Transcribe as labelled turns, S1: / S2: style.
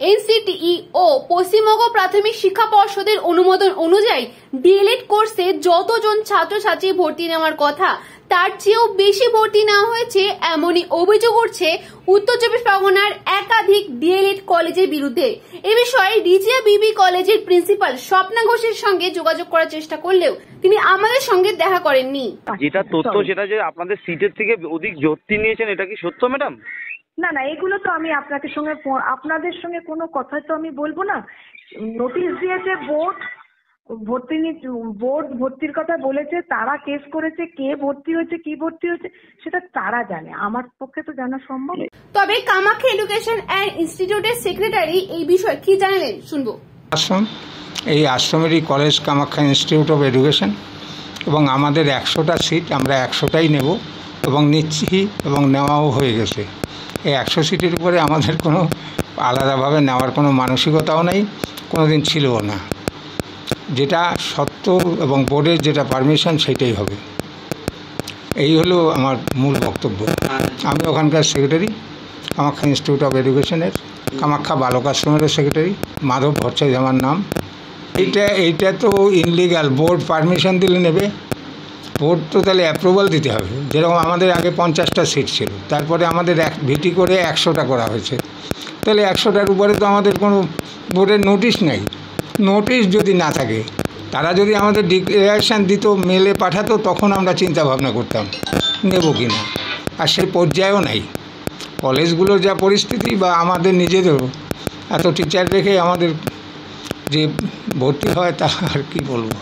S1: NCTE ও পশ্চিমবঙ্গ প্রাথমিক শিক্ষা পর্ষদের অনুমোদন অনুযায়ী ডিএলএড কোর্সে যতজন ছাত্রছাত্রী ভর্তি নেওয়ার কথা তার চেয়েও বেশি ভর্তি নেওয়া হয়েছে, এমনই অভিযোগ উঠছে উত্তর চব্বিশ পরগনার একাধিক ডিএলএড কলেজের বিরুদ্ধে। এ বিষয়ে রিজিয়া বিবি কলেজের প্রিন্সিপাল স্বপ্না ঘোষের সঙ্গে যোগাযোগ করার চেষ্টা করলেও তিনি আমাদের সঙ্গে দেখা করেননি।
S2: যেটা তথ্য সেটা যে আপনাদের সিটের থেকে অধিক ভর্তি নিয়েছেন, এটা কি সত্য ম্যাডাম?
S3: না না, এগুলো তো আমি আপনাদের সঙ্গে কোনো কথা তো আমি বলবো না। নোটিশ দিয়েছে বোর্ড, ভর্তির কথা বলেছে, তারা কেস করেছে, কে ভর্তি হয়েছে কি ভর্তি হয়েছে সেটা তারা জানে, আমার পক্ষে তো জানা সম্ভব।
S1: তবে কামাখ্যা এডুকেশন অ্যান্ড ইনস্টিটিউটের সেক্রেটারি এই বিষয়ে কি জানালেন শুনবো।
S4: এই আশ্রমেরই college Kamakhya institute of education, এবং আমাদের 100টা সিট, আমরা 100টাই নেব এবং নিচ্ছি এবং নেওয়াও হয়ে গেছে। এই 100 সিটের উপরে আমাদের কোনো আলাদাভাবে নেওয়ার কোনো মানসিকতাও নেই, কোনো দিন ছিলও না। যেটা সত্য এবং বোর্ডের যেটা পারমিশন সেটাই হবে, এই হলো আমার মূল বক্তব্য। আমি ওখানকার সেক্রেটারি, কামাখ্যা ইনস্টিটিউট অফ এডুকেশনের কামাখ্যা বালক আশ্রমের সেক্রেটারি, মাধব ভট্টাচার্য আমার নাম। এইটা তো ইনলিগাল, বোর্ড পারমিশন দিলে নেবে, বোর্ড তো তাহলে অ্যাপ্রুভাল দিতে হবে। যেরকম আমাদের আগে 50টা সিট ছিল, তারপরে আমাদের ভিটি করে 100টা করা হয়েছে, তাহলে 100টার উপরে তো আমাদের কোনো বোর্ডের নোটিশ নেই। নোটিশ যদি না থাকে, তারা যদি আমাদের ডিক্লারেশন দিত, মেলে পাঠাতো, তখন আমরা চিন্তা ভাবনা করতাম নেব কি না। আর সেই পর্যায়েও নাই। কলেজগুলোর যা পরিস্থিতি বা আমাদের নিজেদেরও এত টিচার রেখে আমাদের যে ভর্তি হয় তা আর কি বলবো।